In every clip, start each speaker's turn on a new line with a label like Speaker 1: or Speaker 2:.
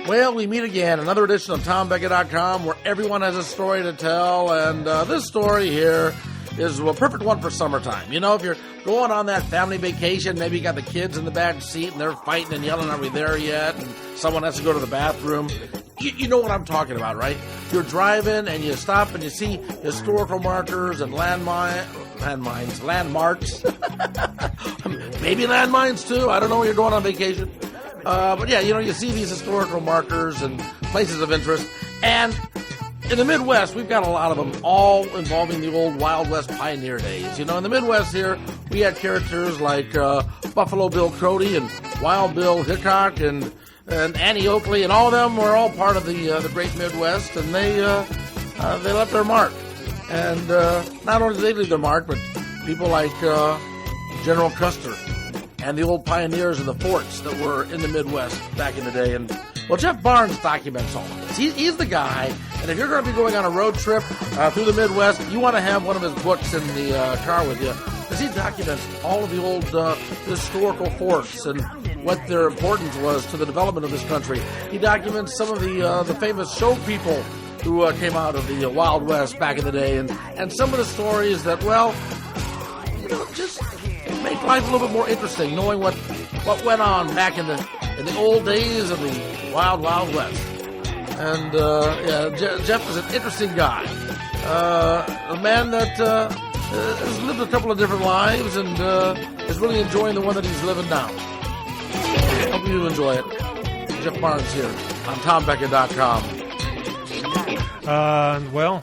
Speaker 1: Well, we meet again, another edition of TomBecka.com, where everyone has a story to tell, and this story here is a perfect one for summertime. You know, if you're going on that family vacation, maybe you got the kids in the back seat, and they're fighting and yelling, "Are we there yet?" And someone has to go to the bathroom. You know what I'm talking about, right? You're driving, and you stop, and you see historical markers and landmarks. Maybe landmines, too. I don't know where you're going on vacation. But yeah, you know, you see these historical markers and places of interest. And in the Midwest, we've got a lot of them, all involving the old Wild West pioneer days. You know, in the Midwest here, we had characters like Buffalo Bill Cody and Wild Bill Hickock and Annie Oakley, and all of them were all part of the great Midwest, and they left their mark. And not only did they leave their mark, but people like General Custer and the old pioneers of the forts that were in the Midwest back in the day. And well, Jeff Barnes documents all of this. He's the guy, and if you're going to be going on a road trip through the Midwest, you want to have one of his books in the car with you, because he documents all of the old historical forts and what their importance was to the development of this country. He documents some of the famous show people who came out of the Wild West back in the day, and some of the stories that, well, you know, just make life a little bit more interesting, knowing what went on back in the old days of the Wild West. And yeah, Jeff is an interesting guy, a man that has lived a couple of different lives and is really enjoying the one that he's living now. Hope you enjoy it. Jeff Barnes here on TomBecka.com.
Speaker 2: Well,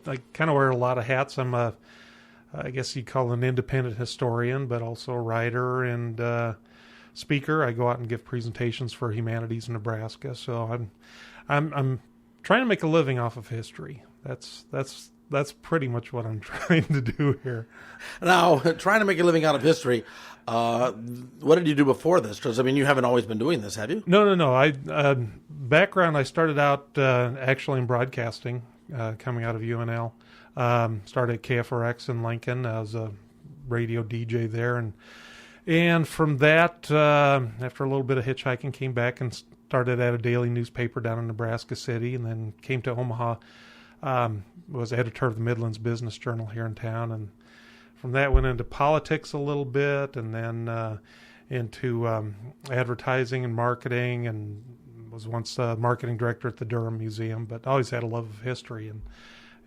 Speaker 2: I kind of wear a lot of hats. I'm I guess you'd call an independent historian, but also a writer and speaker. I go out and give presentations for Humanities in Nebraska. So I'm trying to make a living off of history. That's pretty much what I'm trying to do here.
Speaker 1: Now, trying to make a living out of history. What did you do before this? Because I mean, you haven't always been doing this, have you?
Speaker 2: No. I I started out actually in broadcasting, coming out of UNL. Started at KFRX in Lincoln. I was a radio DJ there, and from that, after a little bit of hitchhiking, came back and started at a daily newspaper down in Nebraska City, and then came to Omaha. Was editor of the Midlands Business Journal here in town, and from that went into politics a little bit, and then into advertising and marketing, and was once marketing director at the Durham Museum, but always had a love of history,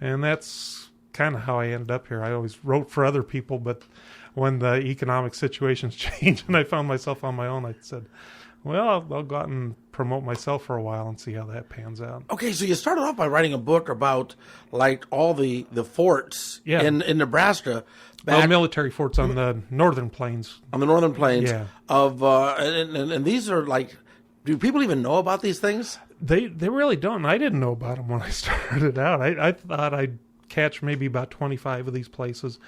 Speaker 2: and that's kind of how I ended up here. I always wrote for other people, but when the economic situations changed and I found myself on my own, I said, well, I'll go out and promote myself for a while and see how that pans out.
Speaker 1: Okay, so you started off by writing a book about like all the forts in Nebraska.
Speaker 2: Well, military forts on the northern plains.
Speaker 1: On the northern plains.
Speaker 2: Yeah.
Speaker 1: And these are like, do people even know about these things?
Speaker 2: They really don't. I didn't know about them when I started out. I thought I'd catch maybe about 25 of these places,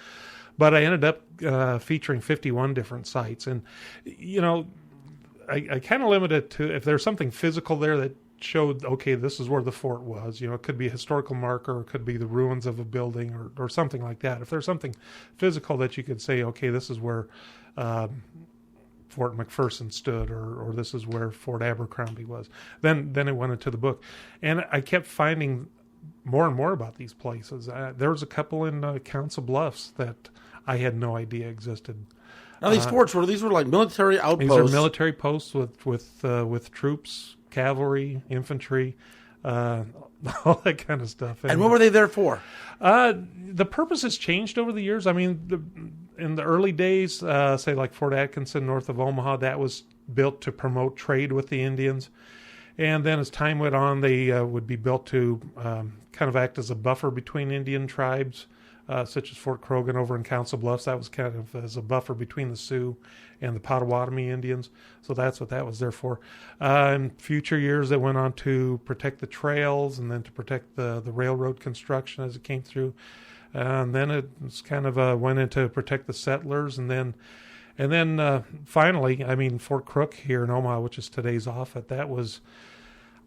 Speaker 2: but I ended up featuring 51 different sites. And, you know, I kind of limited it to if there's something physical there that showed, okay, this is where the fort was. You know, it could be a historical marker, or it could be the ruins of a building, or something like that. If there's something physical that you could say, okay, this is where Fort McPherson stood, or this is where Fort Abercrombie was, then it went into the book. And I kept finding more and more about these places. There was a couple in Council Bluffs that I had no idea existed.
Speaker 1: Now these forts were like military outposts.
Speaker 2: These are military posts with troops, cavalry, infantry, all that kind of stuff.
Speaker 1: And what were they there for?
Speaker 2: The purpose has changed over the years. I mean, in the early days, say like Fort Atkinson north of Omaha, that was built to promote trade with the Indians. And then as time went on, they would be built to kind of act as a buffer between Indian tribes, such as Fort Croghan over in Council Bluffs. That was kind of as a buffer between the Sioux and the Potawatomi Indians. So that's what that was there for. In future years, they went on to protect the trails and then to protect the railroad construction as it came through. And then it was kind of went into protect the settlers. And then finally, I mean, Fort Crook here in Omaha, which is today's Offutt, that was...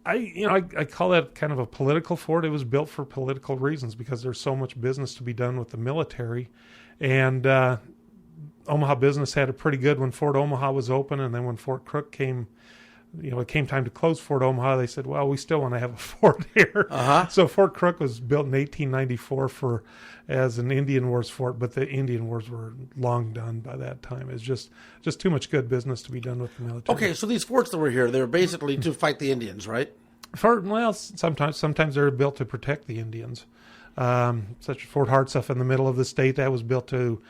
Speaker 2: I call that kind of a political fort. It was built for political reasons because there's so much business to be done with the military. And Omaha business had it pretty good when Fort Omaha was open. And then when Fort Crook came it came time to close Fort Omaha. They said, well, we still want to have a fort here. So Fort Crook was built in 1894 as an Indian Wars fort, but the Indian Wars were long done by that time. It's just too much good business to be done with the military.
Speaker 1: Okay, so these forts that were here, they were basically to fight the Indians, right?
Speaker 2: Sometimes they're built to protect the Indians. Such as Fort Hartsuff in the middle of the state, that was built to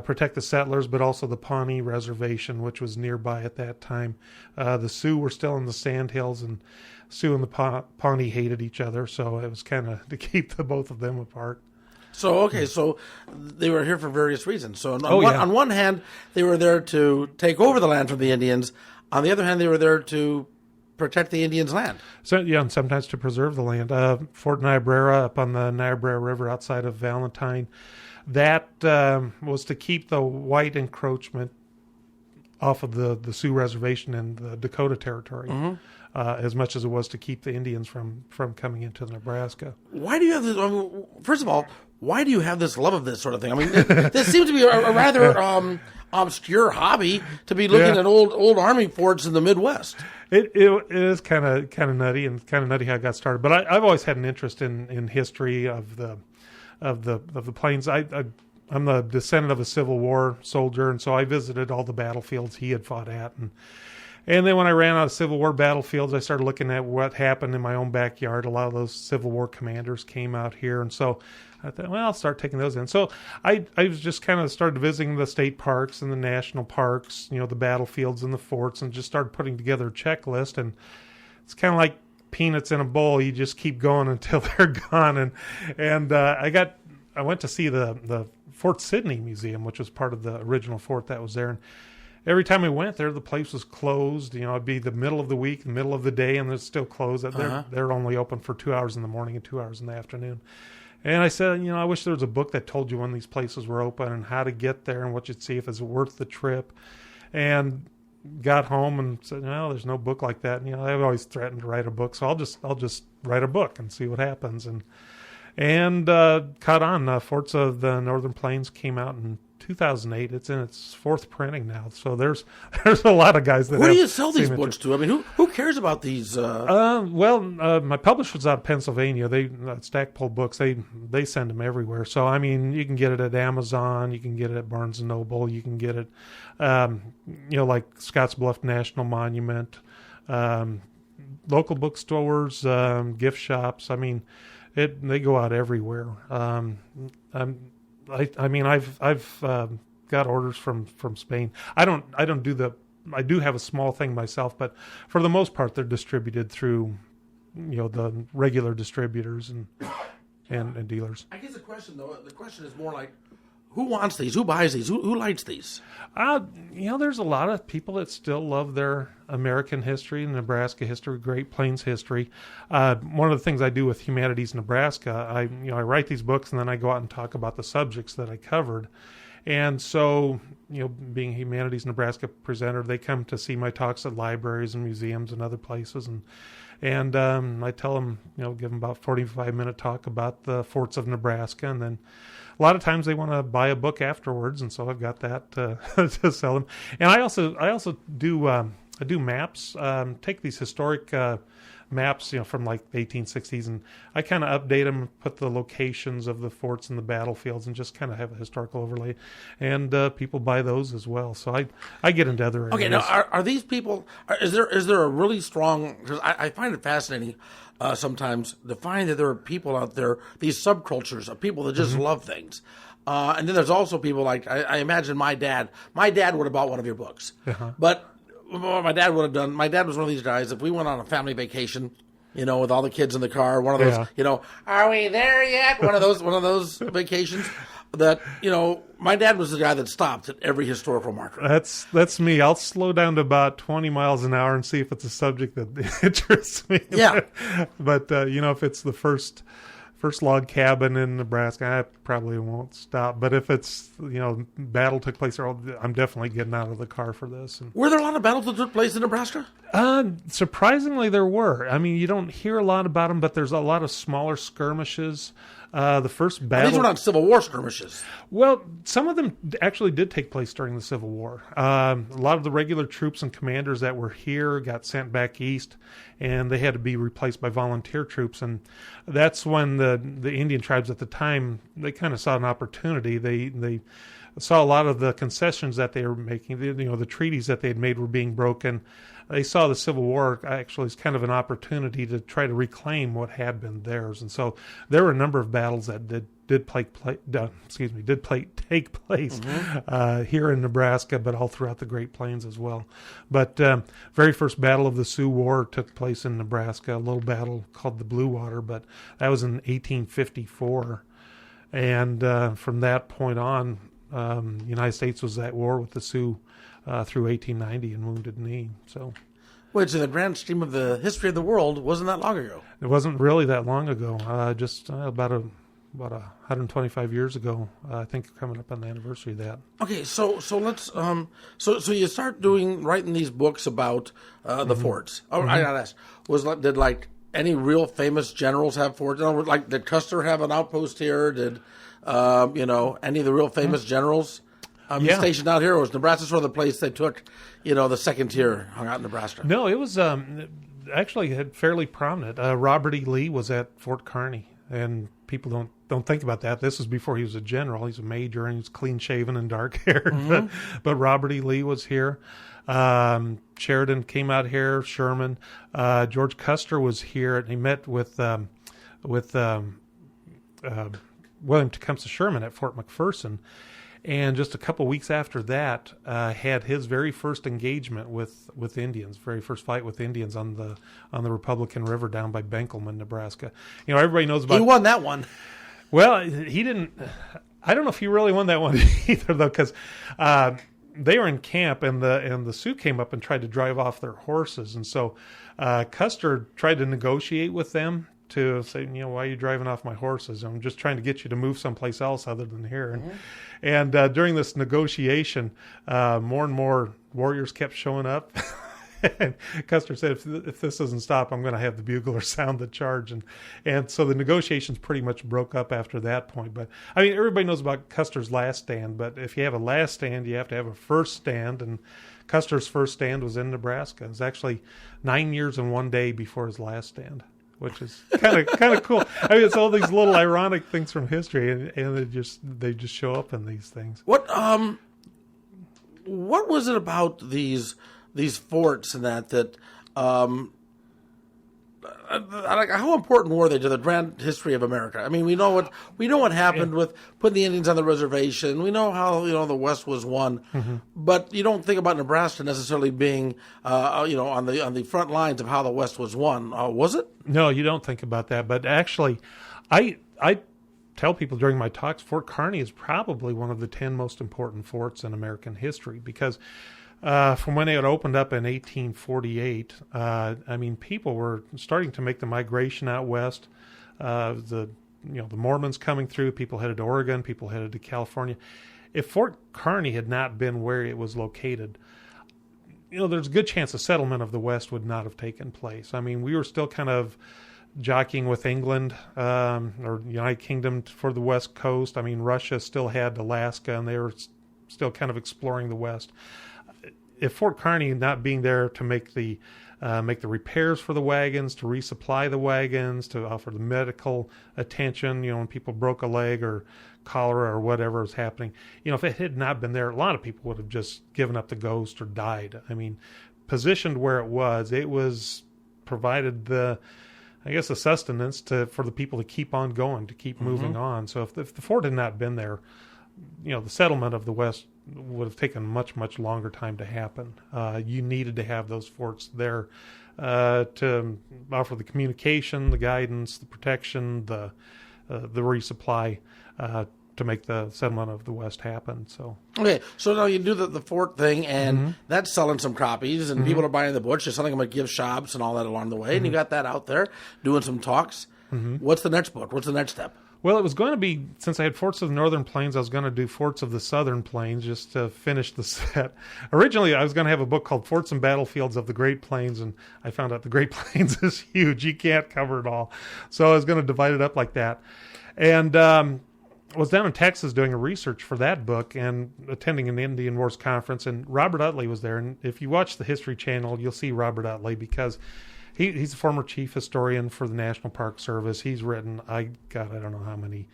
Speaker 2: protect the settlers, but also the Pawnee Reservation, which was nearby at that time. The Sioux were still in the Sandhills, and Sioux and the Pawnee hated each other, so it was kind of to keep the both of them apart.
Speaker 1: So they were here for various reasons. So on one hand, they were there to take over the land from the Indians. On the other hand, they were there to protect the Indians' land.
Speaker 2: So and sometimes to preserve the land. Fort Niobrara up on the Niobrara River outside of Valentine, that was to keep the white encroachment off of the Sioux Reservation and the Dakota Territory, as much as it was to keep the Indians from coming into Nebraska.
Speaker 1: Why do you have this? I mean, first of all, why do you have this love of this sort of thing? I mean, this seems to be a rather obscure hobby to be looking at old army forts in the Midwest.
Speaker 2: It is kind of nutty, and kind of nutty how it got started. But I've always had an interest in history of the plains. I'm the descendant of a Civil War soldier, and so I visited all the battlefields he had fought at, and then when I ran out of Civil War battlefields, I started looking at what happened in my own backyard. A lot of those Civil War commanders came out here, and so I thought, well, I'll start taking those in. So I was just kind of started visiting the state parks and the national parks, the battlefields and the forts, and just started putting together a checklist. And it's kind of like peanuts in a bowl. You just keep going until they're gone. And I went to see the Fort Sidney Museum, which was part of the original fort that was there. And every time we went there, the place was closed. It'd be the middle of the week, the middle of the day, and it's still closed. They're only open for 2 hours in the morning and 2 hours in the afternoon. And I said, I wish there was a book that told you when these places were open and how to get there and what you'd see if it's worth the trip. And got home and said, no, there's no book like that. And, I've always threatened to write a book, so I'll just write a book and see what happens. And caught on. Forts of the Northern Plains came out in 2008. It's in its fourth printing now. So there's a lot of guys that.
Speaker 1: Who do you sell these books to? I mean, who cares about these?
Speaker 2: My publisher's out of Pennsylvania. They Stackpole Books. They send them everywhere. So I mean, you can get it at Amazon. You can get it at Barnes and Noble. You can get it, like Scottsbluff National Monument, local bookstores, gift shops. I mean, they go out everywhere. I've got orders from Spain. I do have a small thing myself, but for the most part, they're distributed through, the regular distributors and dealers.
Speaker 1: I guess the question is more like, who wants these? Who buys these? Who likes these?
Speaker 2: There's a lot of people that still love their American history, Nebraska history, Great Plains history. One of the things I do with Humanities Nebraska, I write these books and then I go out and talk about the subjects that I covered. And so, being a Humanities Nebraska presenter, they come to see my talks at libraries and museums and other places. And I tell them, give them about 45-minute talk about the forts of Nebraska, and then a lot of times they want to buy a book afterwards, and so I've got that to sell them. And I also do maps. Take these historic maps, from like the 1860s, and I kind of update them, put the locations of the forts and the battlefields, and just kind of have a historical overlay. And people buy those as well. So I get into other areas.
Speaker 1: Okay, now are these people? Is there a really strong? Because I find it fascinating. Sometimes to find that there are people out there, these subcultures of people that just love things. And then there's also people like, I imagine my dad would have bought one of your books. But what my dad would have done, my dad was one of these guys, if we went on a family vacation, with all the kids in the car, one of those, are we there yet? One of those vacations that, my dad was the guy that stopped at every historical marker.
Speaker 2: That's me. I'll slow down to about 20 miles an hour and see if it's a subject that interests me.
Speaker 1: Yeah.
Speaker 2: But if it's the first log cabin in Nebraska, I probably won't stop. But if it's, battle took place there, I'm definitely getting out of the car for this.
Speaker 1: Were there a lot of battles that took place in Nebraska?
Speaker 2: Surprisingly, there were. I mean, you don't hear a lot about them, but there's a lot of smaller skirmishes. The first
Speaker 1: These
Speaker 2: battle.
Speaker 1: were not Civil War skirmishes.
Speaker 2: Well, some of them actually did take place during the Civil War. A lot of the regular troops and commanders that were here got sent back east, and they had to be replaced by volunteer troops. And that's when the Indian tribes at the time, they kind of saw an opportunity. They saw a lot of the concessions that they were making. The treaties that they had made were being broken. They saw the Civil War actually as kind of an opportunity to try to reclaim what had been theirs. And so there were a number of battles that did take place here in Nebraska, but all throughout the Great Plains as well. But very first battle of the Sioux War took place in Nebraska, a little battle called the Blue Water, but that was in 1854. And from that point on, the United States was at war with the Sioux through 1890 and Wounded Knee. So,
Speaker 1: which, in the grand scheme of the history of the world, wasn't that long ago.
Speaker 2: It wasn't really that long ago. Just about 125 years ago. I think coming up on the anniversary of that.
Speaker 1: Okay, so let's so you start writing these books about the forts. Oh, I gotta ask, did any real famous generals have forts? Like, did Custer have an outpost here? Did any of the real famous generals stationed out here, or was Nebraska sort of the place they took, the second tier hung out in Nebraska?
Speaker 2: No, it was actually had fairly prominent. Robert E. Lee was at Fort Kearney, and people don't think about that. This was before he was a general. He's a major, and he's clean shaven and dark haired. But Robert E. Lee was here. Sheridan came out here. Sherman, George Custer was here, and he met with William Tecumseh Sherman at Fort McPherson. And just a couple weeks after that, had his very first engagement with Indians, very first fight with Indians on the Republican River down by Benkelman, Nebraska. Everybody knows about.
Speaker 1: He won that one.
Speaker 2: Well, he didn't. I don't know if he really won that one either, though, because they were in camp, and the Sioux came up and tried to drive off their horses, and so Custer tried to negotiate with them to say, why are you driving off my horses? I'm just trying to get you to move someplace else other than here. And during this negotiation, more and more warriors kept showing up. And Custer said, if this doesn't stop, I'm going to have the bugler sound the charge. And so the negotiations pretty much broke up after that point. But, everybody knows about Custer's last stand. But if you have a last stand, you have to have a first stand. And Custer's first stand was in Nebraska. It was actually 9 years and 1 day before his last stand, which is kind of cool. It's all these little ironic things from history, and they just show up in these things.
Speaker 1: What was it about these forts and that how important were they to the grand history of America? We know what happened with putting the Indians on the reservation. We know how the West was won, but you don't think about Nebraska necessarily being on the front lines of how the West was won. Was it?
Speaker 2: No, you don't think about that. But actually, I tell people during my talks, Fort Kearney is probably one of the 10 most important forts in American history because. From when it opened up in 1848, people were starting to make the migration out west. The Mormons coming through, people headed to Oregon, people headed to California. If Fort Kearney had not been where it was located, there's a good chance the settlement of the West would not have taken place. We were still kind of jockeying with England or United Kingdom for the West Coast. Russia still had Alaska, and they were still kind of exploring the West. If Fort Kearney not being there to make the repairs for the wagons, to resupply the wagons, to offer the medical attention, when people broke a leg or cholera or whatever was happening, if it had not been there, a lot of people would have just given up the ghost or died. Positioned where it was provided the sustenance for the people to keep on going, to keep moving on. So if the fort had not been there, the settlement of the West would have taken much, much longer time to happen. You needed to have those forts there to offer the communication, the guidance, the protection, the resupply to make the settlement of the West happen. So
Speaker 1: now you do the fort thing, and that's selling some crappies, and people are buying the butch. You're selling them at gift shops and all that along the way, and you got that out there doing some talks. What's the next book? What's the next step?
Speaker 2: Well, it was going to be, since I had Forts of the Northern Plains, I was going to do Forts of the Southern Plains just to finish the set. Originally, I was going to have a book called Forts and Battlefields of the Great Plains, and I found out the Great Plains is huge. You can't cover it all. So I was going to divide it up like that. And was down in Texas doing a research for that book and attending an Indian Wars conference, and Robert Utley was there. And if you watch the History Channel, you'll see Robert Utley because he's a former chief historian for the National Park Service. He's written, I don't know how many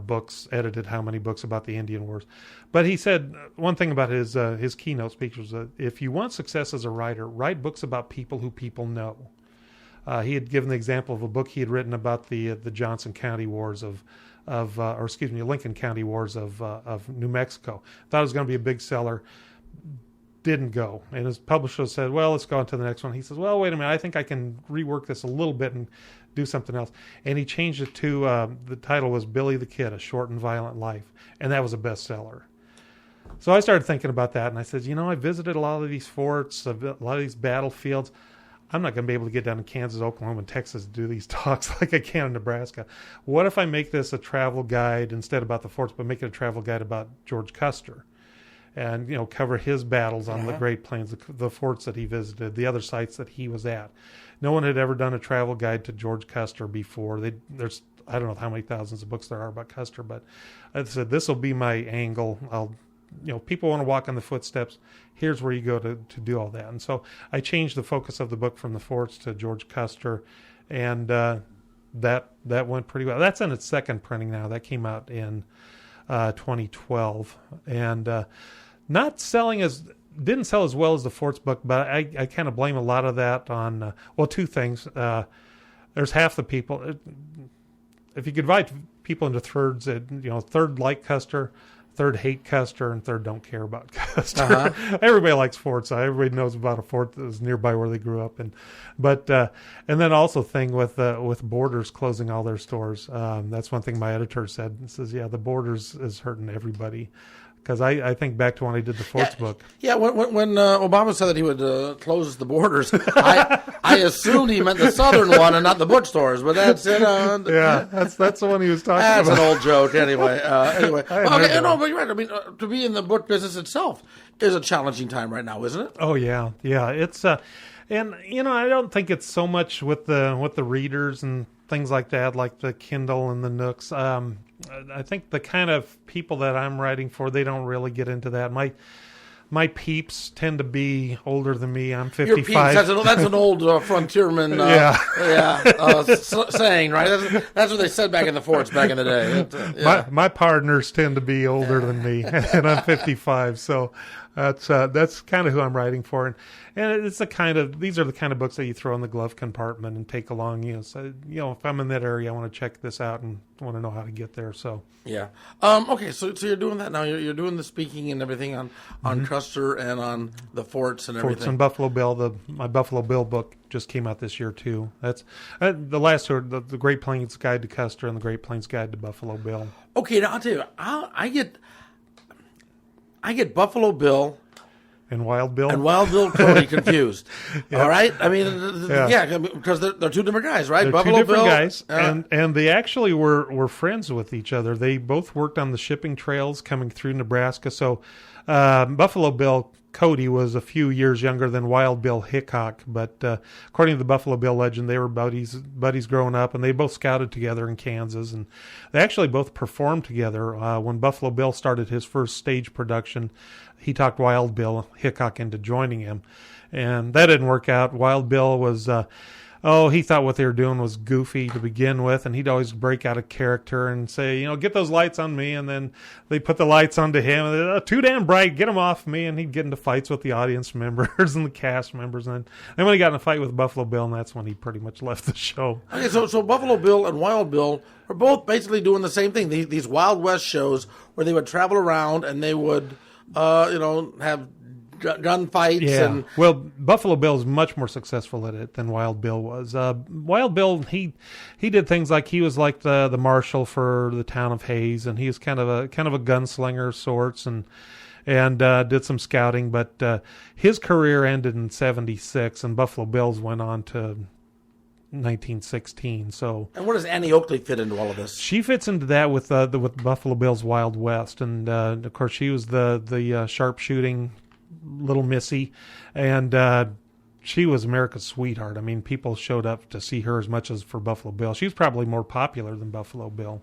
Speaker 2: books, edited how many books about the Indian Wars. But he said one thing about his keynote speech was that if you want success as a writer, write books about people who people know. He had given the example of a book he had written about the Johnson County Wars Lincoln County Wars of New Mexico. Thought it was going to be a big seller. Didn't go. And his publisher said, well, let's go on to the next one. He says, well, wait a minute. I think I can rework this a little bit and do something else. And he changed it to, the title was Billy the Kid, A Short and Violent Life. And that was a bestseller. So I started thinking about that. And I said, I visited a lot of these forts, a lot of these battlefields. I'm not going to be able to get down to Kansas, Oklahoma, and Texas to do these talks like I can in Nebraska. What if I make this a travel guide instead about the forts, but make it a travel guide about George Custer? And, cover his battles on the Great Plains, the forts that he visited, the other sites that he was at. No one had ever done a travel guide to George Custer before. There's I don't know how many thousands of books there are about Custer, but I said, this will be my angle. People want to walk in the footsteps. Here's where you go to do all that. And so I changed the focus of the book from the forts to George Custer, and that went pretty well. That's in its second printing now. That came out in 2012, and didn't sell as well as the forts book, but I kind of blame a lot of that on two things. There's half the people. If you could divide people into thirds, third like Custer, third hate Custer, and third don't care about Custer. Uh-huh. Everybody likes forts. Everybody knows about a fort that was nearby where they grew up, and then also thing with Borders closing all their stores. That's one thing my editor said. He says, the Borders is hurting everybody. Because I think back to when I did the forts book. Yeah, when
Speaker 1: Obama said that he would close the borders, I assumed he meant the southern one and not the bookstores. But that's it.
Speaker 2: That's the one he was talking
Speaker 1: about.
Speaker 2: That's
Speaker 1: an old joke, anyway. But you're right. I mean, to be in the book business itself is a challenging time right now, isn't it?
Speaker 2: Oh yeah. It's and I don't think it's so much with the readers and things like that, like the Kindle and the Nooks. I think the kind of people that I'm writing for, they don't really get into that. My peeps tend to be older than me. I'm 55. Your
Speaker 1: peeps, that's an old frontierman saying, right? That's what they said back in the forts back in the day.
Speaker 2: My partners tend to be older than me, and I'm 55. So that's kind of who I'm writing for, and these are the kind of books that you throw in the glove compartment and take along. So if I'm in that area, I want to check this out and want to know how to get there. So
Speaker 1: okay. So you're doing that now. You're doing the speaking and everything on Custer and on the forts and everything.
Speaker 2: Forts and Buffalo Bill. My Buffalo Bill book just came out this year too. That's the last two, the Great Plains Guide to Custer and the Great Plains Guide to Buffalo Bill.
Speaker 1: Okay, now I'll tell you, I get Buffalo Bill
Speaker 2: and Wild Bill
Speaker 1: Cody confused. Yep. All right, I mean, because they're two different guys, right?
Speaker 2: They're
Speaker 1: Buffalo
Speaker 2: two different
Speaker 1: Bill,
Speaker 2: guys, and they actually were friends with each other. They both worked on the shipping trails coming through Nebraska. So Buffalo Bill Cody was a few years younger than Wild Bill Hickock, but according to the Buffalo Bill legend, they were buddies growing up, and they both scouted together in Kansas, and they actually both performed together. When Buffalo Bill started his first stage production, he talked Wild Bill Hickock into joining him, and that didn't work out. Wild Bill was he thought what they were doing was goofy to begin with, and he'd always break out of character and say, get those lights on me, and then they put the lights onto him, and they're too damn bright, get them off me, and he'd get into fights with the audience members and the cast members, and then when he got in a fight with Buffalo Bill, and that's when he pretty much left the show.
Speaker 1: Okay, so Buffalo Bill and Wild Bill are both basically doing the same thing, these Wild West shows where they would travel around and they would, have gunfights.
Speaker 2: Yeah. Well, Buffalo Bill is much more successful at it than Wild Bill was. Wild Bill, he did things like he was like the marshal for the town of Hayes, and he was kind of a gunslinger of sorts, and did some scouting. But his career ended in '76, and Buffalo Bill's went on to 1916. So,
Speaker 1: and where does Annie Oakley fit into all of this?
Speaker 2: She fits into that with Buffalo Bill's Wild West, and of course she was the sharpshooting little Missy, and she was America's sweetheart. I mean, people showed up to see her as much as for Buffalo Bill. She was probably more popular than Buffalo Bill.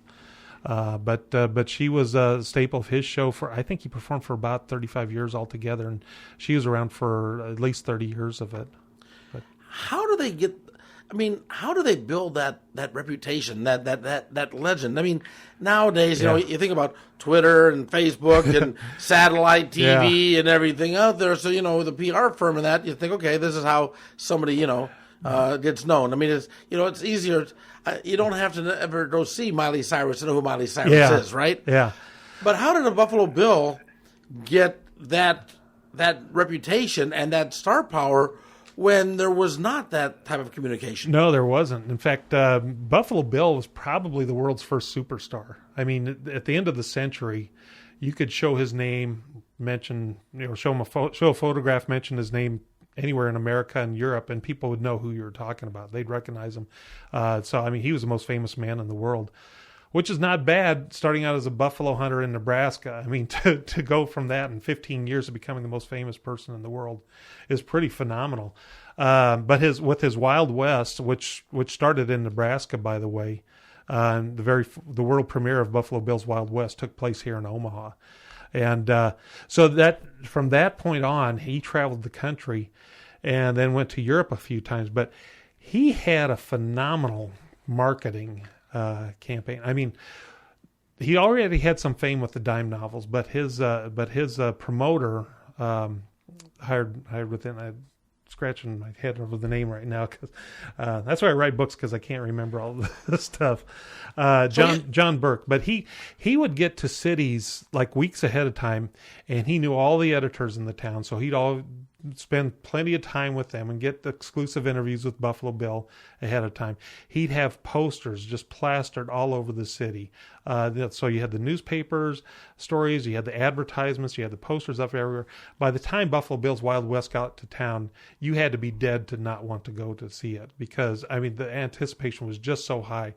Speaker 2: But she was a staple of his show I think he performed for about 35 years altogether, and she was around for at least 30 years of it. But
Speaker 1: how do they build that reputation, that legend? I mean, nowadays, you think about Twitter and Facebook and satellite TV and everything out there. So, the PR firm and that, you think, okay, this is how somebody, gets known. I mean, it's easier. You don't have to ever go see Miley Cyrus to know who Miley Cyrus is, right?
Speaker 2: Yeah.
Speaker 1: But how did a Buffalo Bill get that reputation and that star power when there was not that type of communication?
Speaker 2: No, there wasn't. In fact, Buffalo Bill was probably the world's first superstar. I mean, at the end of the century, you could show his name, show a photograph, mention his name anywhere in America and Europe, and people would know who you were talking about. They'd recognize him. So, I mean, he was the most famous man in the world, which is not bad starting out as a buffalo hunter in Nebraska. I mean, to go from that in 15 years to becoming the most famous person in the world is pretty phenomenal. But with his Wild West, which started in Nebraska, by the way, the world premiere of Buffalo Bill's Wild West took place here in Omaha. And so that from that point on, he traveled the country and then went to Europe a few times. But he had a phenomenal marketing campaign. I mean, he already had some fame with the dime novels, but his promoter hired within. I'm scratching my head over the name right now because that's why I write books, because I can't remember all this stuff. John Burke, but he would get to cities like weeks ahead of time, and he knew all the editors in the town, so he'd all spend plenty of time with them and get the exclusive interviews with Buffalo Bill ahead of time. He'd have posters just plastered all over the city. So you had the newspapers stories, you had the advertisements, you had the posters up everywhere. By the time Buffalo Bill's Wild West got to town, you had to be dead to not want to go to see it, because, I mean, the anticipation was just so high.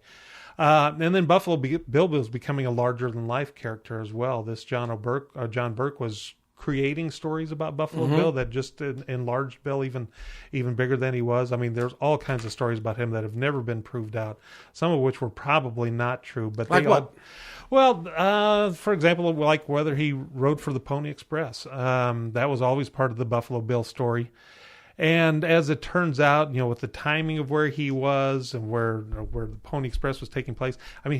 Speaker 2: And then Buffalo Bill was becoming a larger-than-life character as well. This John Burke was creating stories about Buffalo Bill that just enlarged Bill even bigger than he was. I mean, there's all kinds of stories about him that have never been proved out, some of which were probably not true. But
Speaker 1: like what?
Speaker 2: Well, for example, like whether he rode for the Pony Express. That was always part of the Buffalo Bill story. And as it turns out, with the timing of where he was and where the Pony Express was taking place, I mean,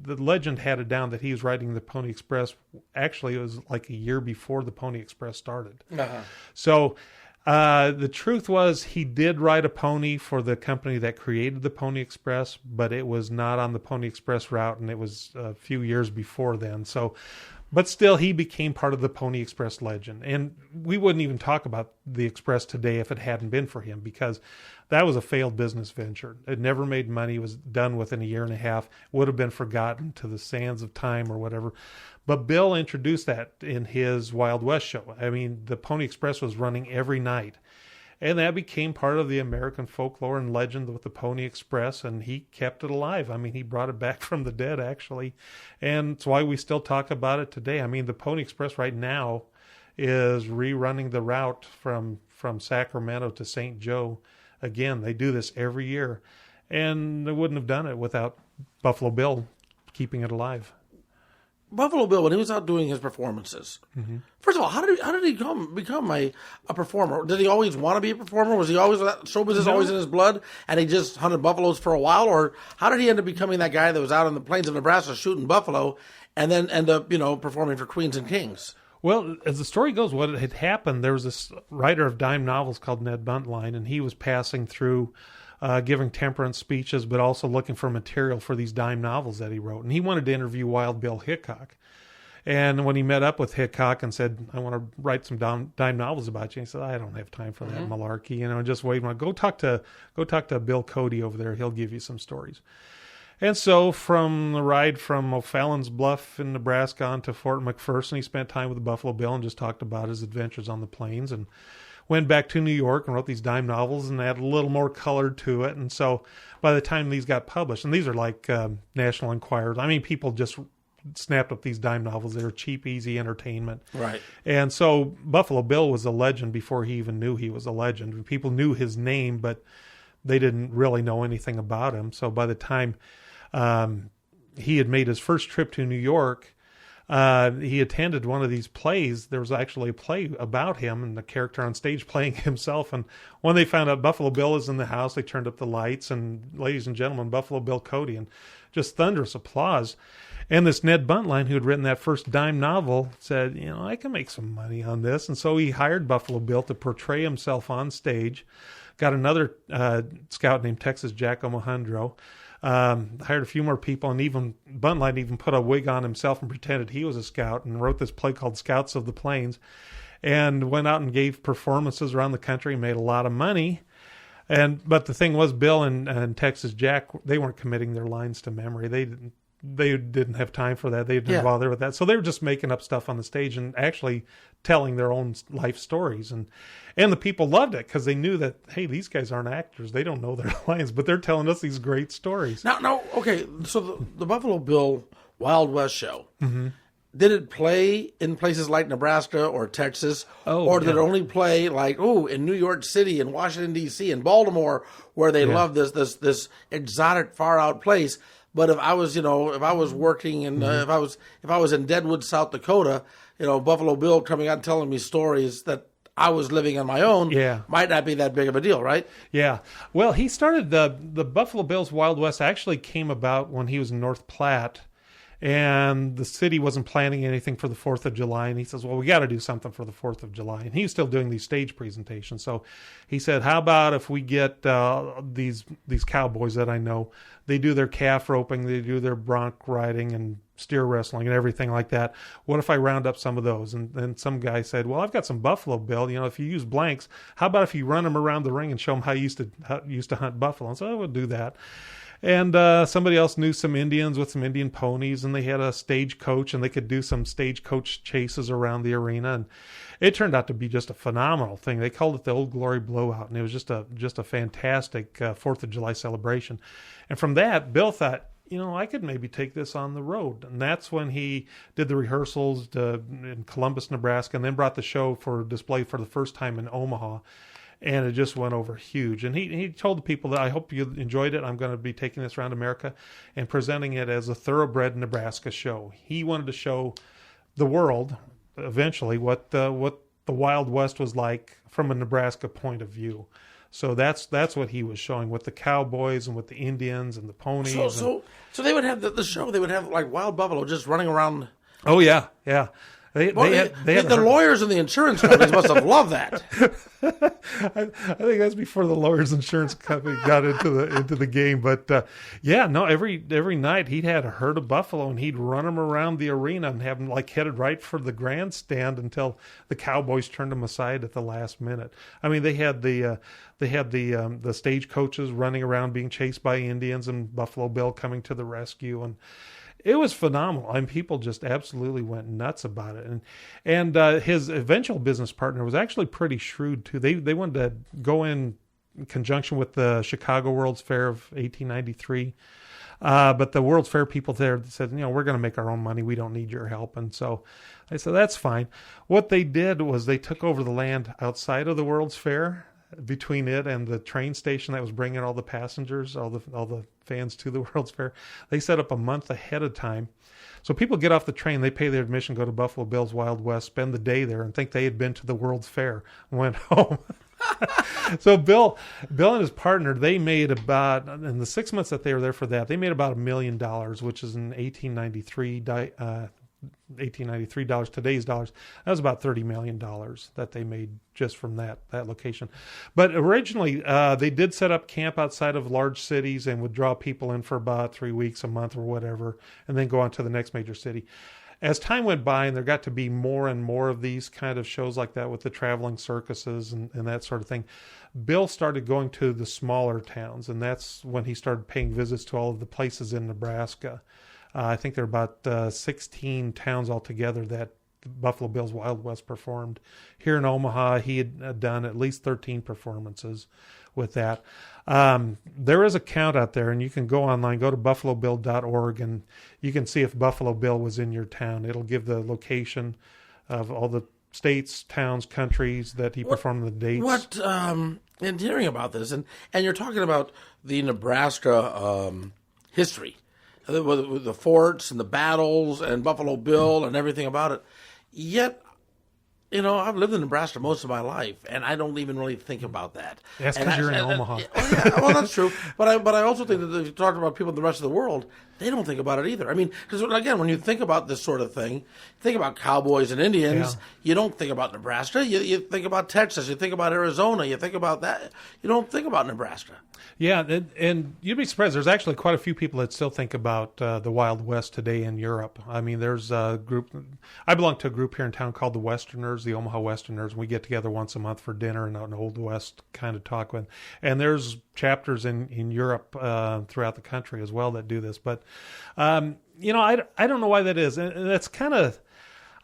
Speaker 2: the legend had it down that he was riding the Pony Express. Actually, it was like a year before the Pony Express started. Uh-huh. So the truth was, he did ride a pony for the company that created the Pony Express, but it was not on the Pony Express route, and it was a few years before then. So, but still, he became part of the Pony Express legend. And we wouldn't even talk about the Express today if it hadn't been for him, because that was a failed business venture. It never made money. It was done within a year and a half. Would have been forgotten to the sands of time or whatever. But Bill introduced that in his Wild West show. I mean, the Pony Express was running every night. And that became part of the American folklore and legend with the Pony Express, and he kept it alive. I mean, he brought it back from the dead, actually. And it's why we still talk about it today. I mean, the Pony Express right now is rerunning the route from Sacramento to St. Joe. Again, they do this every year. And they wouldn't have done it without Buffalo Bill keeping it alive.
Speaker 1: Buffalo Bill, when he was out doing his performances, first of all, how did he become a performer? Did he always want to be a performer? Was he always show business always in his blood, and he just hunted buffaloes for a while? Or how did he end up becoming that guy that was out on the plains of Nebraska shooting buffalo, and then end up performing for queens and kings?
Speaker 2: Well, as the story goes, what had happened, there was this writer of dime novels called Ned Buntline, and he was passing through giving temperance speeches, but also looking for material for these dime novels that he wrote. And he wanted to interview Wild Bill Hickock. And when he met up with Hickock and said, I want to write some dime novels about you, he said, I don't have time for that malarkey. Just wait. Go talk to Bill Cody over there. He'll give you some stories. And so from the ride from O'Fallon's Bluff in Nebraska on to Fort McPherson, he spent time with Buffalo Bill and just talked about his adventures on the plains, and went back to New York and wrote these dime novels and added a little more color to it. And so by the time these got published, and these are like National Enquirer, I mean, people just snapped up these dime novels. They were cheap, easy entertainment. Right. And so Buffalo Bill was a legend before he even knew he was a legend. People knew his name, but they didn't really know anything about him. So by the time he had made his first trip to New York, he attended one of these plays. There was actually a play about him and the character on stage playing himself. And when they found out Buffalo Bill is in the house, they turned up the lights and, ladies and gentlemen, Buffalo Bill Cody, and just thunderous applause. And this Ned Buntline, who had written that first dime novel, said, I can make some money on this. And so he hired Buffalo Bill to portray himself on stage. Got another scout named Texas Jack Omohundro. Hired a few more people, and even Buntline even put a wig on himself and pretended he was a scout and wrote this play called Scouts of the Plains, and went out and gave performances around the country, made a lot of money. But the thing was, Bill and Texas Jack, they weren't committing their lines to memory. They didn't have time for that. They didn't bother with that. So they were just making up stuff on the stage and actually telling their own life stories. And the people loved it because they knew that, hey, these guys aren't actors. They don't know their lines, but they're telling us these great stories.
Speaker 1: Now, okay, so the Buffalo Bill Wild West show, did it play in places like Nebraska or Texas? Or did it only play like, in New York City and Washington, D.C. and Baltimore, where they love this exotic, far-out place? But if I was, if I was working in, if I was in Deadwood, South Dakota, Buffalo Bill coming out and telling me stories that I was living on my own, might not be that big of a deal, right?
Speaker 2: Yeah. Well, he started the Buffalo Bill's Wild West actually came about when he was in North Platte, and the city wasn't planning anything for the 4th of July. And he says, well, we got to do something for the 4th of July. And he was still doing these stage presentations. So he said, how about if we get these cowboys that I know, they do their calf roping, they do their bronc riding and steer wrestling and everything like that. What if I round up some of those? And then some guy said, well, I've got some Buffalo Bill. If you use blanks, how about if you run them around the ring and show them how you used to hunt buffalo? And so I would do that. And somebody else knew some Indians with some Indian ponies, and they had a stagecoach, and they could do some stagecoach chases around the arena. And it turned out to be just a phenomenal thing. They called it the Old Glory Blowout, and it was just a fantastic 4th of July celebration. And from that, Bill thought, I could maybe take this on the road. And that's when he did the rehearsals in Columbus, Nebraska, and then brought the show for display for the first time in Omaha. And it just went over huge. And he told the people that I hope you enjoyed it. I'm going to be taking this around America and presenting it as a thoroughbred Nebraska show. He wanted to show the world eventually what the Wild West was like from a Nebraska point of view. So that's what he was showing with the cowboys and with the Indians and the ponies.
Speaker 1: So they would have the show. They would have like wild buffalo just running around.
Speaker 2: Oh yeah. They had
Speaker 1: the lawyers and the insurance companies must have loved that.
Speaker 2: I think that's before the lawyers and insurance company got into the game. But every night he'd had a herd of buffalo and he'd run them around the arena and have them like headed right for the grandstand until the cowboys turned them aside at the last minute. I mean, they had the stage coaches running around being chased by Indians and Buffalo Bill coming to the rescue, and it was phenomenal. I mean, people just absolutely went nuts about it. And his eventual business partner was actually pretty shrewd too. They wanted to go in conjunction with the Chicago World's Fair of 1893. But the World's Fair people there said, we're going to make our own money. We don't need your help. And so I said, that's fine. What they did was they took over the land outside of the World's Fair, between it and the train station that was bringing all the passengers, all the fans to the World's Fair. They set up a month ahead of time. So people get off the train, they pay their admission, go to Buffalo Bill's Wild West, spend the day there, and think they had been to the World's Fair and went home. So Bill and his partner, they made about, in the 6 months that they were there for that, they made about $1 million, which is in 1893 dollars, today's dollars. That was about $30 million that they made just from that location. But originally, they did set up camp outside of large cities and would draw people in for about 3 weeks, a month or whatever, and then go on to the next major city. As time went by and there got to be more and more of these kind of shows like that with the traveling circuses and that sort of thing, Bill started going to the smaller towns, and that's when he started paying visits to all of the places in Nebraska. I think there are about 16 towns altogether that Buffalo Bill's Wild West performed. Here in Omaha, he had done at least 13 performances with that. There is a count out there, and you can go online, go to buffalobill.org, and you can see if Buffalo Bill was in your town. It'll give the location of all the states, towns, countries that he performed, the dates.
Speaker 1: And hearing about this, and you're talking about the Nebraska history. with the forts and the battles and Buffalo Bill and everything about it. Yet, I've lived in Nebraska most of my life, and I don't even really think about that.
Speaker 2: That's because you're in Omaha.
Speaker 1: Well, that's true. But I also think that if you talk about people in the rest of the world, they don't think about it either. I mean, because again, when you think about this sort of thing, think about cowboys and Indians. You don't think about Nebraska. You think about Texas. You think about Arizona. You think about that. You don't think about Nebraska.
Speaker 2: Yeah, and you'd be surprised. There's actually quite a few people that still think about the Wild West today in Europe. I mean, there's a group. I belong to a group here in town called the Westerners, the Omaha Westerners. We get together once a month for dinner and an Old West kind of talk with. And there's chapters in Europe throughout the country as well that do this. But I don't know why that is, and that's kind of.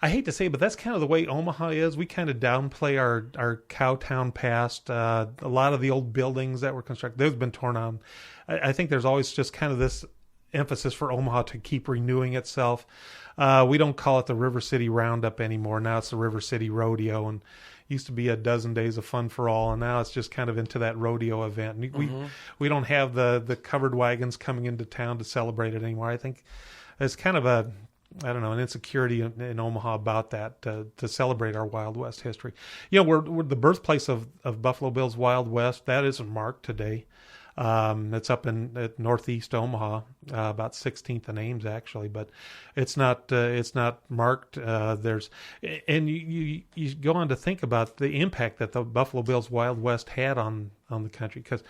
Speaker 2: I hate to say it, but that's kind of the way Omaha is. We kind of downplay our cowtown past. A lot of the old buildings that were constructed, they've been torn down. I think there's always just kind of this emphasis for Omaha to keep renewing itself. We don't call it the River City Roundup anymore. Now it's the River City Rodeo, and used to be a dozen days of fun for all, and now it's just kind of into that rodeo event. We don't have the covered wagons coming into town to celebrate it anymore. I think it's kind of an insecurity in Omaha about that to celebrate our Wild West history. We're the birthplace of Buffalo Bill's Wild West. That isn't marked today. It's up at northeast Omaha, about 16th and Ames actually, but it's not marked. And you go on to think about the impact that the Buffalo Bill's Wild West had on the country, because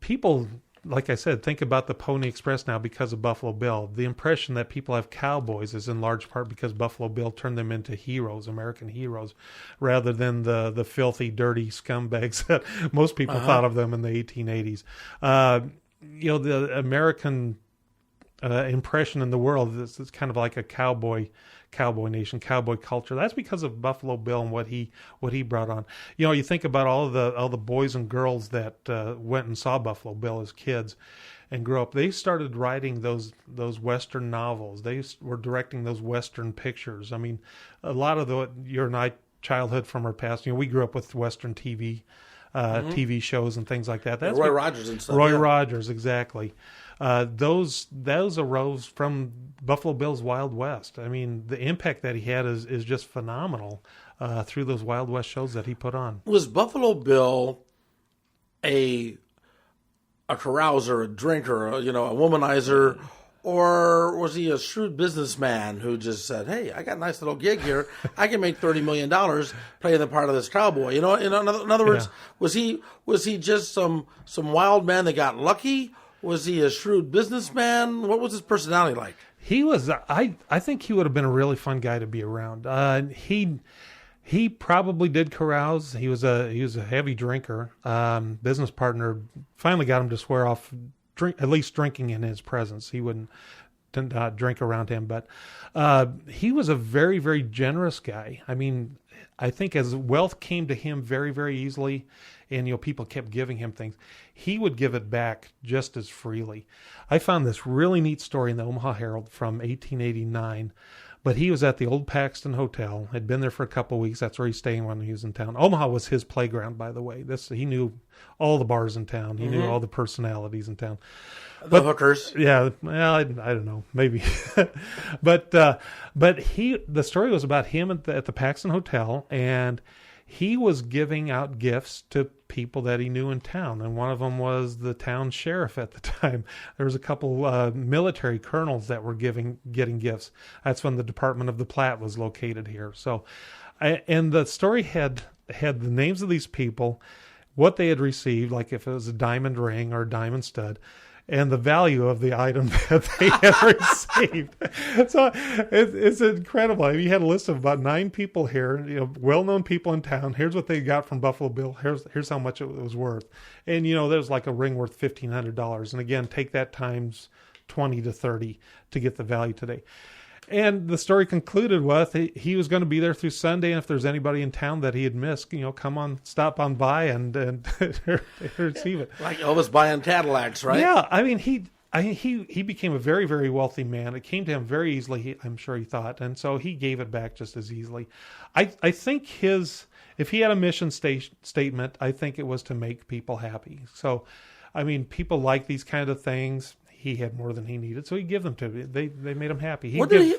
Speaker 2: people, like I said, think about the Pony Express now because of Buffalo Bill. The impression that people have cowboys is in large part because Buffalo Bill turned them into heroes, American heroes, rather than the filthy, dirty scumbags that most people thought of them in the 1880s. The American impression in the world is kind of like a cowboy nation, cowboy culture. That's because of Buffalo Bill and what he brought on. You think about all the boys and girls that went and saw Buffalo Bill as kids and grew up. They started writing those Western novels. They were directing those Western pictures. I mean, a lot of your and I childhood from our past. We grew up with Western TV. TV shows and things like that. That's
Speaker 1: Roy Rogers and stuff.
Speaker 2: Rogers, exactly. Those arose from Buffalo Bill's Wild West. I mean, the impact that he had is just phenomenal through those Wild West shows that he put on.
Speaker 1: Was Buffalo Bill a carouser, a drinker, a womanizer, or was he a shrewd businessman who just said, "Hey, I got a nice little gig here. I can make $30 million playing the part of this cowboy"? In other words, was he just some wild man that got lucky? Was he a shrewd businessman? What was his personality like?
Speaker 2: He was. I think he would have been a really fun guy to be around. He probably did carouse. He was a heavy drinker. Business partner finally got him to swear off at least drinking in his presence. He did not drink around him, but he was a very, very generous guy. I mean, I think as wealth came to him very, very easily, and people kept giving him things, he would give it back just as freely. I found this really neat story in the Omaha Herald from 1889. But he was at the old Paxton Hotel, had been there for a couple of weeks. That's where he's staying when he was in town. Omaha was his playground, by the way. He knew all the bars in town. He knew all the personalities in town.
Speaker 1: The hookers.
Speaker 2: Yeah, well, I don't know, maybe. but the story was about him at the Paxton Hotel, and he was giving out gifts to people that he knew in town, and one of them was the town sheriff at the time. There was a couple military colonels that were getting gifts. That's when the Department of the Platte was located here. So, and the story had the names of these people, what they had received, like if it was a diamond ring or a diamond stud, and the value of the item that they had received. So it's incredible. I mean, you had a list of about 9 people here, well-known people in town. Here's what they got from Buffalo Bill. Here's how much it was worth. And, there's like a ring worth $1,500. And again, take that times 20 to 30 to get the value today. And the story concluded with he was going to be there through Sunday, and if there's anybody in town that he had missed, come on, stop on by and receive it.
Speaker 1: Like Elvis buying Cadillacs, right?
Speaker 2: Yeah, I mean he became a very, very wealthy man. It came to him very easily. I'm sure he thought, and so he gave it back just as easily. I think if he had a mission statement, I think it was to make people happy. So, I mean, people like these kind of things. he had more than he needed, so he'd give them to him. They made him happy.
Speaker 1: What did he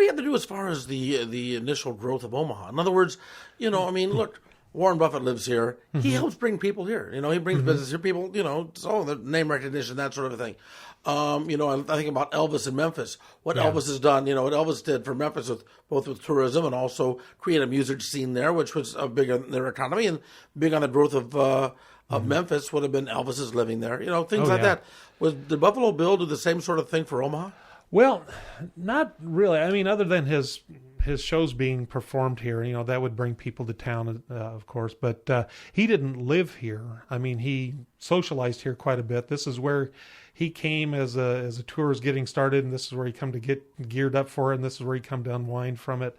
Speaker 1: have to do as far as the initial growth of Omaha? In other words, look, Warren Buffett lives here. He helps bring people here. He brings business here. People, the name recognition, that sort of thing. I think about Elvis in Memphis. What Elvis has done, what Elvis did for Memphis both with tourism and also create a music scene there, which was big on their economy and big on the growth of Memphis would have been Elvis's living there. Things like that. Did Buffalo Bill do the same sort of thing for Omaha?
Speaker 2: Well, not really. I mean, other than his shows being performed here, that would bring people to town, of course. But he didn't live here. I mean, he socialized here quite a bit. This is where he came as a tourist getting started, and this is where he come to get geared up for it, and this is where he come to unwind from it.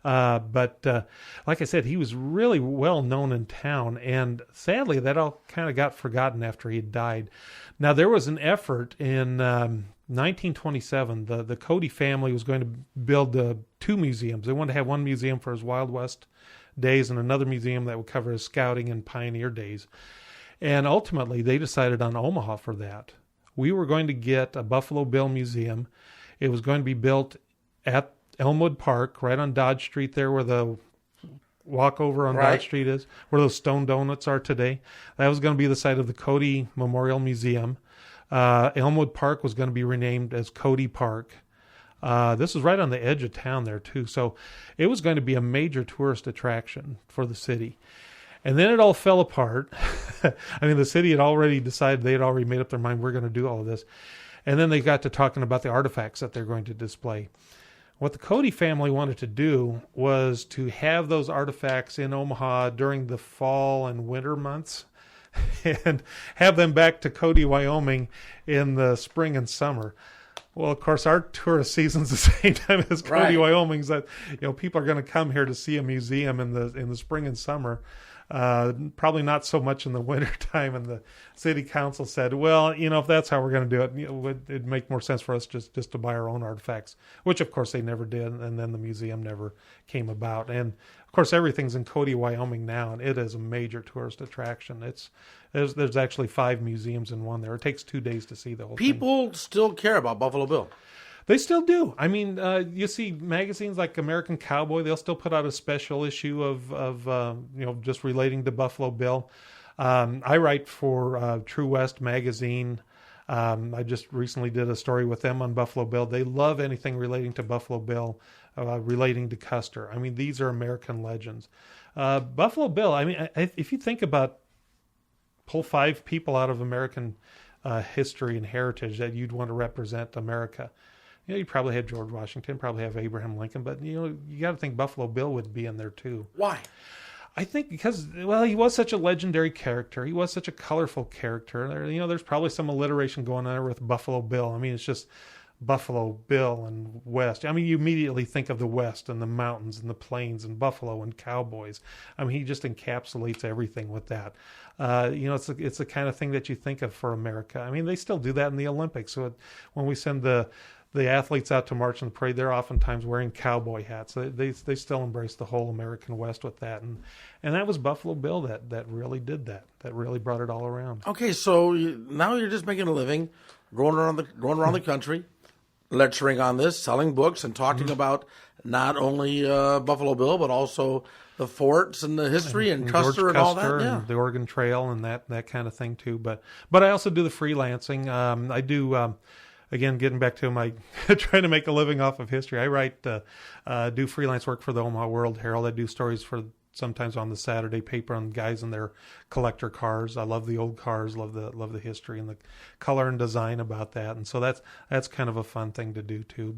Speaker 2: But like I said, he was really well known in town, and sadly, that all kind of got forgotten after he had died. Now, there was an effort in 1927. The Cody family was going to build 2 museums. They wanted to have one museum for his Wild West days and another museum that would cover his scouting and pioneer days. And ultimately, they decided on Omaha for that. We were going to get a Buffalo Bill Museum. It was going to be built at Elmwood Park, right on Dodge Street there where the walkover on Dodge Street is, where those stone donuts are today. That was going to be the site of the Cody Memorial Museum. Elmwood Park was going to be renamed as Cody Park. This was right on the edge of town there, too. So it was going to be a major tourist attraction for the city. And then it all fell apart. I mean, the city had already decided, they had already made up their mind, we're going to do all of this. And then they got to talking about the artifacts that they're going to display. What the Cody family wanted to do was to have those artifacts in Omaha during the fall and winter months and have them back to Cody, Wyoming in the spring and summer. Well, of course, our tourist season's the same time as Cody, Wyoming's. That people are going to come here to see a museum in the spring and summer. Probably not so much in the winter time. And the city council said, well, if that's how we're going to do it, it'd make more sense for us just to buy our own artifacts, which of course they never did. And then the museum never came about. And of course, everything's in Cody, Wyoming now, and it is a major tourist attraction. There's actually 5 museums in one there. It takes 2 days to see the whole thing. People
Speaker 1: still care about Buffalo Bill.
Speaker 2: They still do. I mean, you see magazines like American Cowboy, they'll still put out a special issue of just relating to Buffalo Bill. I write for True West magazine. I just recently did a story with them on Buffalo Bill. They love anything relating to Buffalo Bill, relating to Custer. I mean, these are American legends. Buffalo Bill, I mean, if you think about, pull 5 people out of American history and heritage that you'd want to represent America. You probably have George Washington, probably have Abraham Lincoln, but you got to think Buffalo Bill would be in there too.
Speaker 1: Why?
Speaker 2: I think because, well, he was such a legendary character. He was such a colorful character. There's probably some alliteration going on there with Buffalo Bill. I mean, it's just Buffalo Bill and West. I mean, you immediately think of the West and the mountains and the plains and Buffalo and cowboys. I mean, he just encapsulates everything with that. It's the kind of thing that you think of for America. I mean, they still do that in the Olympics. So when we send the athletes out to march in the parade, they're oftentimes wearing cowboy hats. They still embrace the whole American West with that, and that was Buffalo Bill that really did that really brought it all around.
Speaker 1: Okay, so now you're just making a living, going around the country, lecturing on this, selling books, and talking about not only Buffalo Bill but also the forts and the history and Custer and all that,
Speaker 2: and the Oregon Trail and that kind of thing too. But I also do the freelancing. I do. Again, getting back to my trying to make a living off of history, I write, do freelance work for the Omaha World Herald. I do stories for sometimes on the Saturday paper on guys in their collector cars. I love the old cars, love the history and the color and design about that, and so that's kind of a fun thing to do too.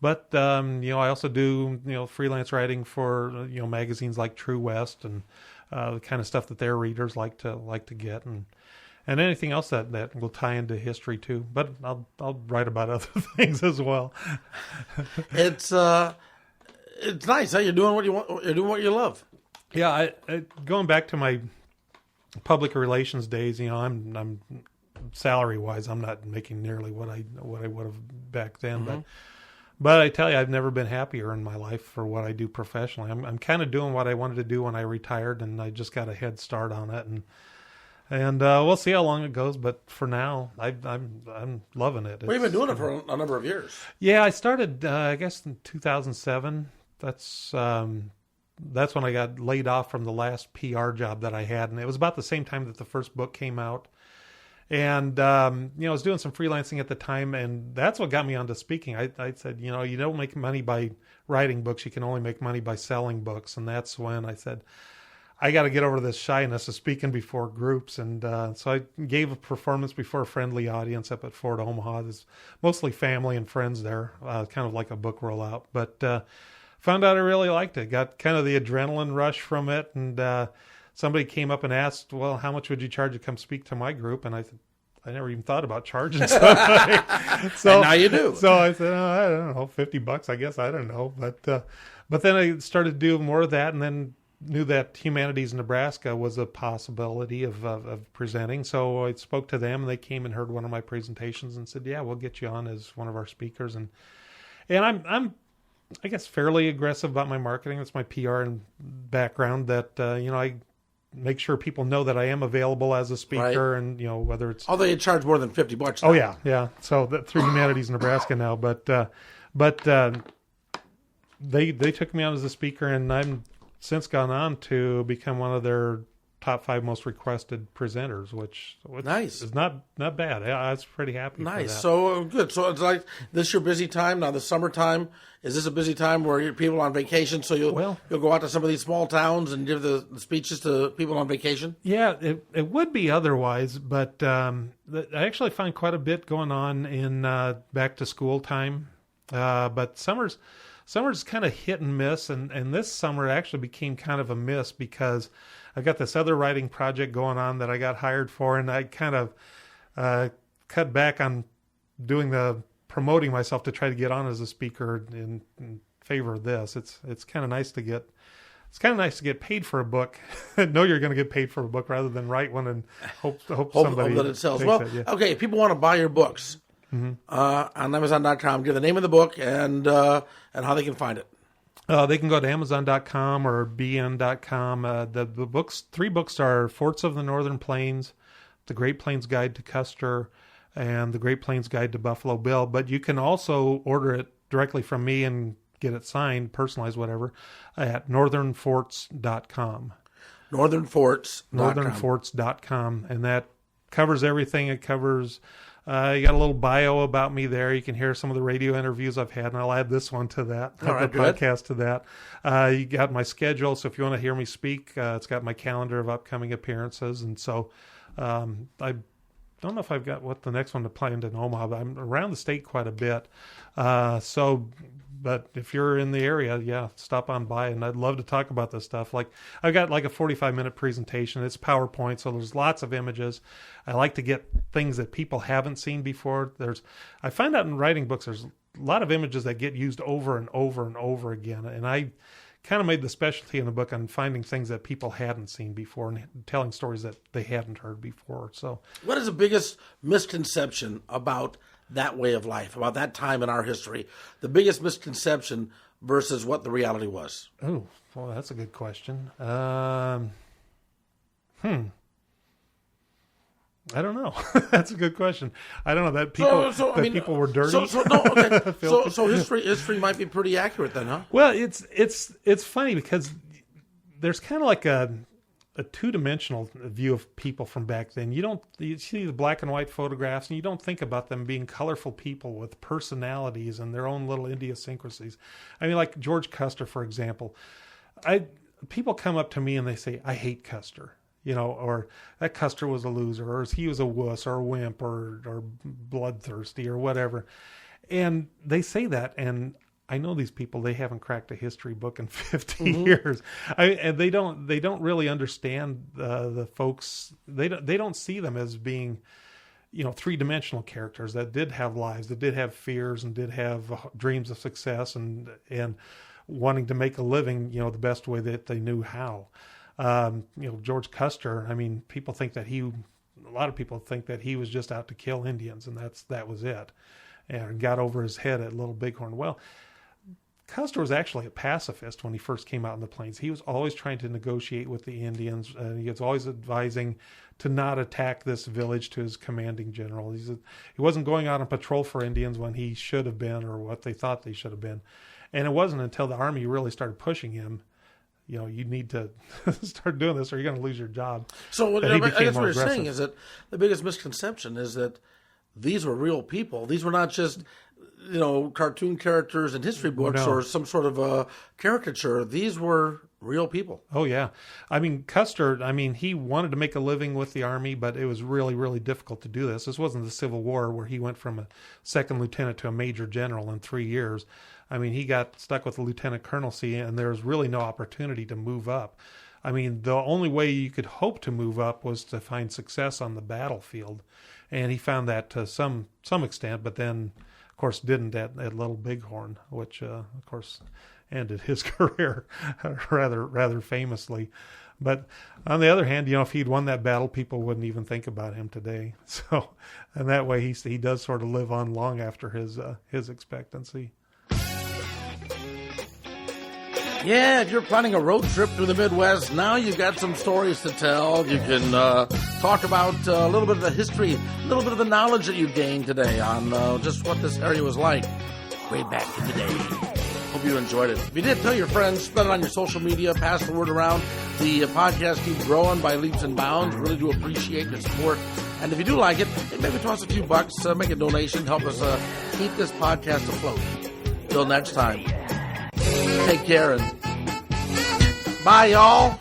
Speaker 2: But I also do freelance writing for magazines like True West and the kind of stuff that their readers like to get and anything else that will tie into history too. But I'll write about other things as well.
Speaker 1: It's nice. Huh? You're doing what you want. You're doing what you love.
Speaker 2: Yeah. I going back to my public relations days. I'm salary wise, I'm not making nearly what I would have back then. Mm-hmm. But I tell you, I've never been happier in my life for what I do professionally. I'm kind of doing what I wanted to do when I retired, and I just got a head start on it. And And we'll see how long it goes. But for now, I'm loving it.
Speaker 1: Well, you've been doing it for a number of years.
Speaker 2: Yeah, I started, I guess, in 2007. That's when I got laid off from the last PR job that I had, and it was about the same time that the first book came out. And I was doing some freelancing at the time, and that's what got me onto speaking. I said, you don't make money by writing books; you can only make money by selling books. And that's when I said, I got to get over this shyness of speaking before groups. And so I gave a performance before a friendly audience up at Fort Omaha. There's mostly family and friends there, kind of like a book rollout. But found out I really liked it. Got kind of the adrenaline rush from it. And somebody came up and asked, well, how much would you charge to come speak to my group? And I said, I never even thought about charging somebody. So
Speaker 1: and now you do.
Speaker 2: So I said, I don't know, $50, I guess. I don't know. But then I started doing more of that, and then knew that Humanities Nebraska was a possibility of presenting. So I spoke to them, and they came and heard one of my presentations and said, yeah, we'll get you on as one of our speakers. And I'm I guess fairly aggressive about my marketing. It's my PR and background that I make sure people know that I am available as a speaker, right. And whether it's
Speaker 1: although you charge more than $50. Now.
Speaker 2: Oh yeah. So that through Humanities Nebraska now, but they took me on as a speaker, and I'm since gone on to become one of their top 5 most requested presenters, which
Speaker 1: nice.
Speaker 2: Is not bad. I was pretty happy.
Speaker 1: Nice.
Speaker 2: For that.
Speaker 1: So good. So it's like this your busy time now. The summertime, is this a busy time where people are on vacation? So you'll go out to some of these small towns and give the speeches to people on vacation.
Speaker 2: Yeah, it would be otherwise, but I actually find quite a bit going on in back to school time. But summer's kind of hit and miss, and this summer actually became kind of a miss because I've got this other writing project going on that I got hired for, and I kind of cut back on promoting myself to try to get on as a speaker in favor of this. It's kind of nice to get paid for a book. Know you're going to get paid for a book rather than write one and hope somebody
Speaker 1: that it sells.
Speaker 2: Well, it, yeah.
Speaker 1: Okay, if people want to buy your books on Amazon.com, give the name of the book and how they can find it.
Speaker 2: They can go to Amazon.com or BN.com. The books, 3 books are Forts of the Northern Plains, The Great Plains Guide to Custer, and The Great Plains Guide to Buffalo Bill. But you can also order it directly from me and get it signed, personalized, whatever, at northernforts.com. Northernforts.com. And that covers everything. It covers... you got a little bio about me there. You can hear some of the radio interviews I've had, and I'll add this one to that, podcast to that. You got my schedule, so if you want to hear me speak, it's got my calendar of upcoming appearances. And so I don't know if I've got what the next one to planned in Omaha, but I'm around the state quite a bit. But if you're in the area, yeah, stop on by, and I'd love to talk about this stuff. Like I've got like a 45-minute presentation. It's PowerPoint, so there's lots of images. I like to get things that people haven't seen before. I find out in writing books, there's a lot of images that get used over and over and over again, and I kind of made the specialty in the book on finding things that people hadn't seen before and telling stories that they hadn't heard before. So,
Speaker 1: what is the biggest misconception about that way of life, about that time in our history? The biggest misconception versus what the reality was?
Speaker 2: Oh, well, that's a good question. I don't know. That's a good question. I don't know that people were dirty.
Speaker 1: So history might be pretty accurate then, huh?
Speaker 2: Well, it's funny because there's kind of like a two-dimensional view of people from back then. You see the black and white photographs, and you don't think about them being colorful people with personalities and their own little idiosyncrasies. I mean, like George Custer, for example. People come up to me and they say, "I hate Custer." Or that Custer was a loser, or he was a wuss, or a wimp, or bloodthirsty, or whatever. And they say that, and I know these people, they haven't cracked a history book in 50 years. And they don't really understand the folks. They don't see them as being, 3-dimensional characters that did have lives, that did have fears, and did have dreams of success, and wanting to make a living, the best way that they knew how. George Custer, I mean, a lot of people think that he was just out to kill Indians, and that was it, and got over his head at Little Bighorn. Well, Custer was actually a pacifist when he first came out in the plains. He was always trying to negotiate with the Indians. He was always advising to not attack this village to his commanding general. He wasn't going out on patrol for Indians when he should have been, or what they thought they should have been. And it wasn't until the Army really started pushing him, you need to start doing this or you're going to lose your job.
Speaker 1: So
Speaker 2: I
Speaker 1: guess what you're saying is that the biggest misconception is that these were real people. These were not just cartoon characters in history books or some sort of a caricature. These were real people.
Speaker 2: Oh, yeah. I mean, Custer, he wanted to make a living with the Army, but it was really, really difficult to do this. This wasn't the Civil War where he went from a second lieutenant to a major general in 3 years. He got stuck with a lieutenant colonelcy, and there was really no opportunity to move up. The only way you could hope to move up was to find success on the battlefield. And he found that to some extent, but then, of course, didn't at Little Bighorn, which, of course, ended his career rather famously. But on the other hand, if he'd won that battle, people wouldn't even think about him today. So, and that way he does sort of live on long after his expectancy.
Speaker 1: Yeah, if you're planning a road trip through the Midwest, now you've got some stories to tell. You can talk about a little bit of the history, a little bit of the knowledge that you gained today on just what this area was like way back in the day. Hope you enjoyed it. If you did, tell your friends, spread it on your social media, pass the word around. The podcast keeps growing by leaps and bounds. Really do appreciate your support. And if you do like it, maybe toss a few bucks, make a donation, help us keep this podcast afloat. Till next time. Take care and bye, y'all.